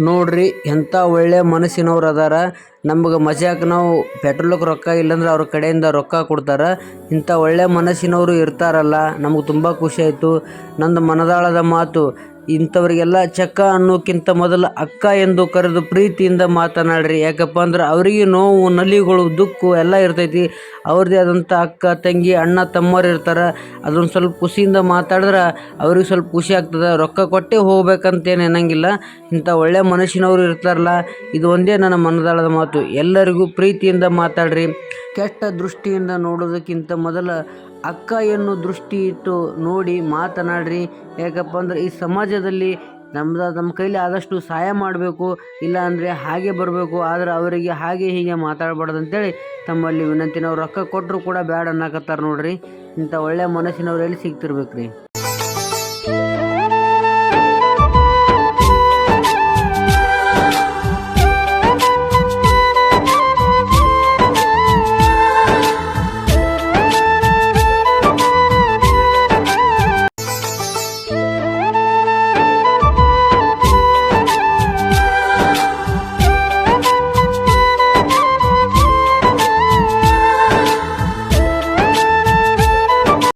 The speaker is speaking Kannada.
ನೋಡ್ರಿ ಎಂಥ ಒಳ್ಳೆ ಮನಸ್ಸಿನವ್ರು ಅದಾರ. ನಮ್ಗೆ ಮಜಾಕ್ ನಾವು ಪೆಟ್ರೋಲ್ಗೆ ರೊಕ್ಕ ಇಲ್ಲಂದ್ರೆ ಅವ್ರ ಕಡೆಯಿಂದ ರೊಕ್ಕ ಕೊಡ್ತಾರೆ. ಇಂಥ ಒಳ್ಳೆ ಮನಸ್ಸಿನವರು ಇರ್ತಾರಲ್ಲ, ನಮಗೆ ತುಂಬ ಖುಷಿ ಆಯಿತು. ನಂದು ಮನದಾಳದ ಮಾತು, ಇಂಥವ್ರಿಗೆಲ್ಲ ಚಕ್ಕ ಅನ್ನೋಕ್ಕಿಂತ ಮೊದಲು ಅಕ್ಕ ಎಂದು ಕರೆದು ಪ್ರೀತಿಯಿಂದ ಮಾತನಾಡ್ರಿ. ಯಾಕಪ್ಪ ಅಂದ್ರೆ ಅವರಿಗೆ ನೋವು, ನಲಿಗಳು, ದುಃಖ ಎಲ್ಲ ಇರ್ತೈತಿ. ಅವ್ರದ್ದೇ ಆದಂಥ ಅಕ್ಕ, ತಂಗಿ, ಅಣ್ಣ, ತಮ್ಮರು ಇರ್ತಾರೆ. ಅದೊಂದು ಸ್ವಲ್ಪ ಖುಷಿಯಿಂದ ಮಾತಾಡಿದ್ರೆ ಅವ್ರಿಗೆ ಸ್ವಲ್ಪ ಖುಷಿ ಆಗ್ತದೆ. ರೊಕ್ಕ ಕೊಟ್ಟೇ ಹೋಗ್ಬೇಕಂತೇನು ಅನ್ನಂಗಿಲ್ಲ. ಇಂಥ ಒಳ್ಳೆ ಮನಸ್ಸಿನವರು ಇರ್ತಾರಲ್ಲ, ಇದು ಒಂದೇ ನನ್ನ ಮನದಾಳದ ಮಾತು. ಎಲ್ಲರಿಗೂ ಪ್ರೀತಿಯಿಂದ ಮಾತಾಡ್ರಿ. ಕೆಟ್ಟ ದೃಷ್ಟಿಯಿಂದ ನೋಡೋದಕ್ಕಿಂತ ಮೊದಲು ಅಕ್ಕ ಎನ್ನು ದೃಷ್ಟಿ ಇಟ್ಟು ನೋಡಿ ಮಾತನಾಡ್ರಿ. ಯಾಕಪ್ಪ ಅಂದ್ರೆ ಈ ಸಮಾಜದಲ್ಲಿ ನಮ್ಮ ಕೈಲಿ ಆದಷ್ಟು ಸಹಾಯ ಮಾಡಬೇಕು, ಇಲ್ಲ ಅಂದರೆ ಹಾಗೆ ಬರಬೇಕು. ಆದರೆ ಅವರಿಗೆ ಹಾಗೆ ಹೀಗೆ ಮಾತಾಡಬಾರ್ದು ಅಂತೇಳಿ ತಮ್ಮಲ್ಲಿ ವಿನಂತಿ. ನಾವು ರೊಕ್ಕ ಕೊಟ್ಟರು ಕೂಡ ಬ್ಯಾಡ ಅನ್ನಕತ್ತಾರೆ ನೋಡ್ರಿ. ಇಂಥ ಒಳ್ಳೆ ಮನಸ್ಸಿನವ್ರು ಎಲ್ಲಿ ಸಿಗ್ತಿರ್ಬೇಕು ರೀ.